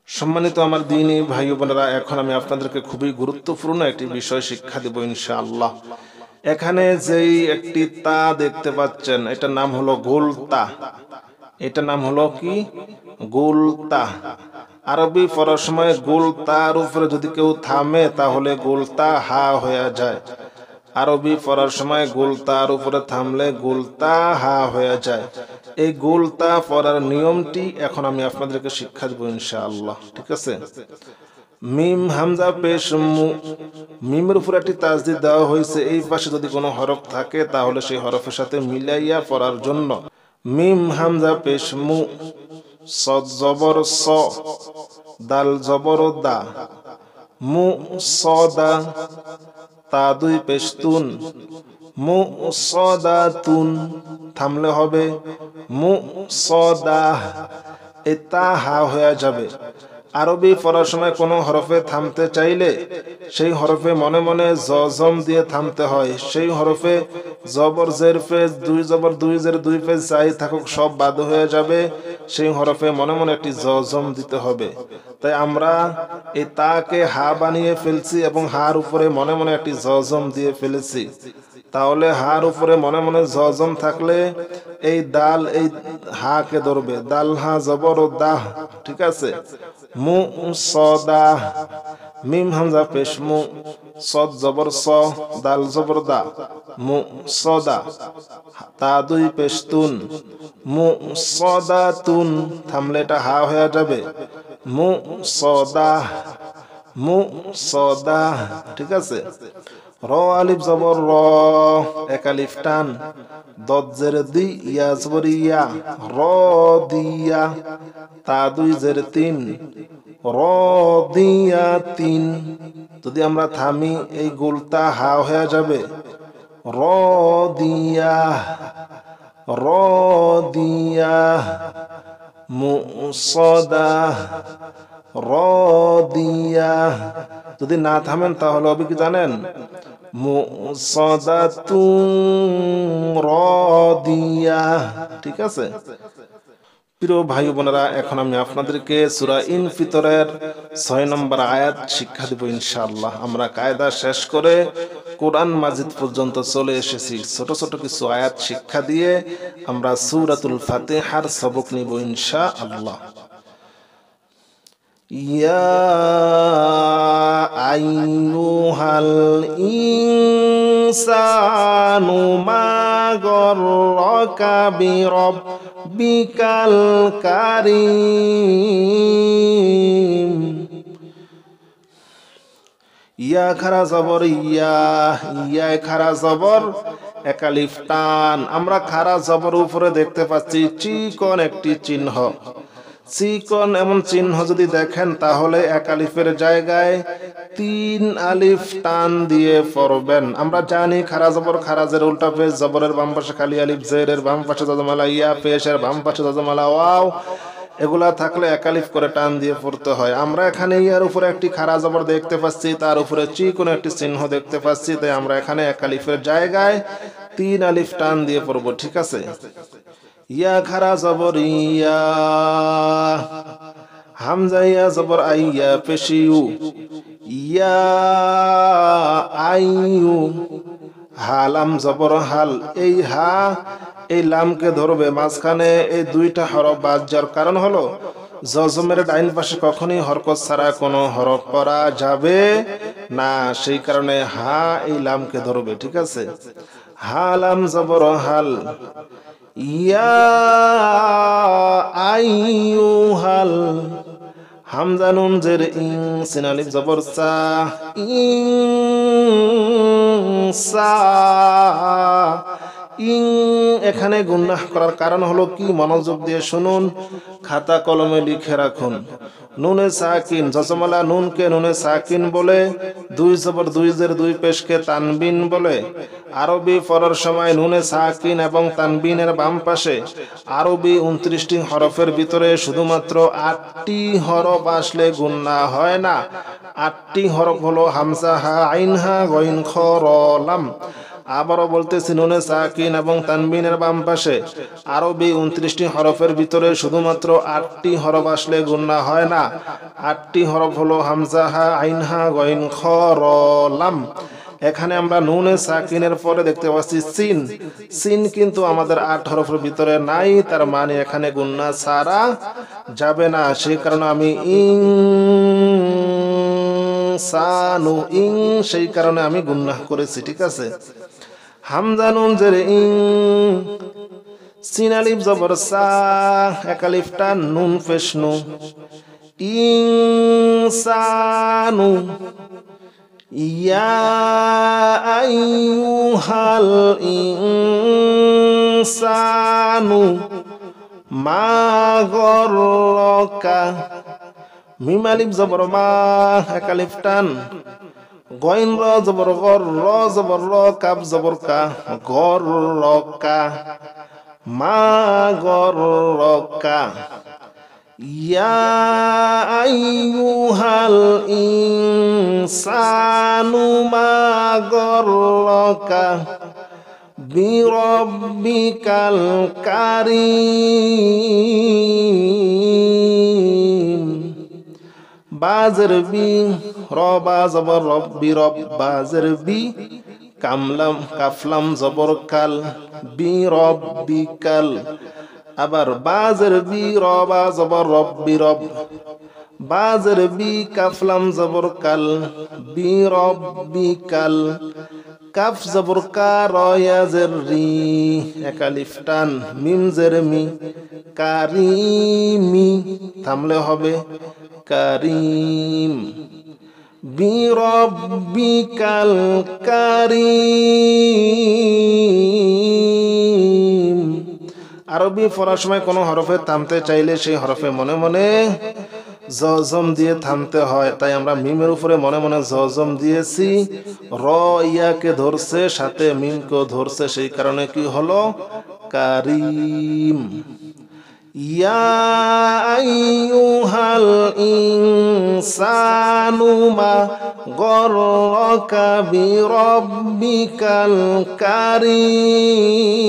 সম্মানিত আমার দ্বীনী ভাই বোনেরা, এখন আমি আপনাদেরকে খুবই গুরুত্বপূর্ণ একটি বিষয় শিক্ষা দেব ইনশাআল্লাহ। এখানে যেই একটি তা দেখতে পাচ্ছেন, এটার নাম হলো গোলতা। এটার নাম হলো কি? গোলতা। আরবি পড়ার সময় গোলতার উপরে যদি কেউ থামে তাহলে গোলতা হা হয়ে যায়। আরবি পড়ার সময় গোলতার উপরে থামলে গোলতা হা হয়ে যায়। এই গোলতা পড়ার নিয়মটি এখন আমি আপনাদেরকে শিক্ষা দেব ইনশাআল্লাহ। ঠিক আছে? মিম হামজা পেশ মু, মিমের উপর একটি তাসদিদ দেওয়া হয়েছে। এই পাশে যদি কোনো হরফ থাকে তাহলে সেই হরফের সাথে মিলাইয়া পড়ার জন্য মিম হামজা পেশ মু, সদ জবর স, দাল জবর দা, মু সদা, তা দুই পেশতুন, মু সদা তুন, থামলে হবে মু সদা। এটা হা হয়ে যাবে। আরবি পড়ার সময় কোনো হরফে থামতে চাইলে সেই হরফে মনে মনে জজম দিয়ে থামতে হয়। সেই হরফে জবর জের পেজ, দুই জবর দুই জের দুই পেজ যাই থাকুক সব বাদ হয়ে যাবে। সেই হরফে মনে মনে একটি জজম দিতে হবে। তাই আমরা এই তাকে হা বানিয়ে ফেলছি এবং হার উপরে মনে মনে একটি জজম দিয়ে ফেলেছি। তাহলে হার উপরে মনে মনে জজম থাকলে এই দাল এই হা কে ধরবে, দাল হা জবর দাহ। ঠিক আছে? মু সদা, মিম হামজা পেশ মু, সদ জবর স, দাল জবর দা, মু সদা, তা দুই পেশ তুন, মু সদা তুন, থামলে এটা হা হয়ে যাবে মু সদা, মু সদা। ঠিক আছে? র আলিফ জবর র, এক আলিফ টান, দদ জের দি, ইয়া জবর ইয়া, র দিয়া, তা দুই জের তিন, র দিয়া তিন। যদি আমরা থামি এই গোলতা হা হয়ে যাবে র দিয়া, র দিয়া, মুসদা, র দিয়া। যদি না থামেন তাহলে হবে কি জানেন? মুসদা তু র দিয়া। ঠিক আছে? প্রিয় ভাই বোনেরা, এখন আমি আপনাদেরকে সূরা ইনফিতরের ৬ নম্বর আয়াত শিক্ষা দেব ইনশাআল্লাহ। আমরা কায়দা শেষ করে কোরআন মাজিদ পর্যন্ত চলে এসেছি। ছোট ছোট কিছু আয়াত শিক্ষা দিয়ে আমরা সূরাতুল ফাতিহার সবক নিব ইনশাআল্লাহ। ইয়া আইয়ুহাল ইনসানু মা গররাকা বিরব্বিকাল কারীম। ইয়া খারা জবর ইয়া, ইয়া খারা জবর, এক আলিফ টান। আমরা খারা জবর উপরে দেখতে পাচ্ছি চিকন একটি চিহ্ন। চিকন এমন চিহ্ন যদি দেখেন তাহলে এক আলিফের জায়গায় ৩ আলিফ টান দিয়ে পড়বেন। আমরা জানি খারা জবর খারাজের উল্টা পেশ, জবরের বাম পাশে খালি আলিফ, জেরের বাম পাশে যজমালা ইয়া, পেশের বাম পাশে যজমালা ওয়াও। এগুলা থাকলে এক আলিফ করে টান দিয়ে পড়তে হয়। আমরা এখানে ইয়ার উপরে একটি খারা জবর দেখতে পাচ্ছি, তার উপরে চিকন একটি চিহ্ন দেখতে পাচ্ছি। তাই আমরা এখানে এক আলিফের জায়গায় ৩ আলিফ টান দিয়ে পড়বো। ঠিক আছে? ইয়া খারা জবর ইয়া, হামজা ইয়া জবর আইয়া পেশিউ, ইয়া আইয়ু, হালাম জবর হাল। এই হা এই লামকে ধরবে মাঝখানে এই দুইটা হরফ বাদ যাওয়ার কারণ হলো জজমের ডাইন পাশে কখনই হরকত ছাড়া কোনো হরফ পড়া যাবে না। সেই কারণে হা এই লামকে ধরবে। ঠিক আছে? হালাম জবর হাল, ইয়া আইয়ুহাল, হামজা নুন জের ইং, সিন আলিফ জবর সা, ইনসা, ইং। এখানে গুনাহ করার কারণ হলো কি? মনোযোগ দিয়ে শুনুন, খাতা কলমে লিখে রাখুন। নুনে সাকিন, জজমালা নুনকে নুনে সাকিন বলে, দুই জবর দুই জের দুই পেশকে তানবিন বলে। আরবি পড়ার সময় নুনে সাকিন এবং তানবিনের বাম পাশে আরবি ২৯টি হরফের ভিতরে শুধুমাত্র ৮টি হরফ আসলে গুনাহ হয় না। ৮টি হরফ হলো হামজা, হা, আইন, হা, গইন, খ, র, লাম। আবারও বলতেছি নুনে সাকিন এবং তানবিনের বাম পাশে আরবি 29টি হরফের ভিতরে শুধুমাত্র 8টি হরফ আসলে গুণনা হয় না। 8টি হরফ হলো হামজা, হা, আইন, হা, গইন, খ, র, লাম। এখানে আমরা নুনে সাকিনের পরে দেখতে পাচ্ছি সিন। সিন কিন্তু আমাদের 8 হরফের ভিতরে নাই, তার মানে এখানে গুণনা ছাড়া যাবে না। সেই কারণে আমি সানু ইং, সেই কারণে আমি গুণনা করেছি। ঠিক আছে, হামজা নুন জেরে ইং, সিন আলিফ জবর সা, এক আলিফ টান, নুন পেশ নু, ইনসানু, ইয়া আইয়ুহাল ইনসানু মা গররকা, মিম আলিফ জবর মা, এক আলিফ টান, গইন র জবর গর, র জবর র, কাব জবর কা, গররকা, মা গররকা, ইয়া আইয়ুহাল ইনসানু মা গররকা বিরব্বিকাল কারীম। বাজের বি, র বা জবর রব্বি, রব বাজের বি, কামলাম কাফলাম জবর কাল, বিরব্বিকাল। আবার বাজের বি, র বা জবর রব্বি, রব বাজের বি, কাফলাম জবর কাল, বিরব্বিকাল, কাফ জবর কা, র ইয়া জের রি, এক আলিফ টান, মিম জের মি, কারিমি, থামলে হবে কারিম, বিরব্বিকাল কারিম। আরবি পড়ার সময় কোনো হরফে থামতে চাইলে সেই হরফে মনে মনে জজম দিয়ে থামতে হয়। তাই আমরা মিমের উপরে মনে মনে জজম দিয়েছি। র ইয়াকে ধরছে, সাথে মিমকেও ধরছে, সেই কারণে কি হলো কারিম। ইয়া আইয়ুহাল ইনসানু মা গররকা বিরব্বিকাল কারীম।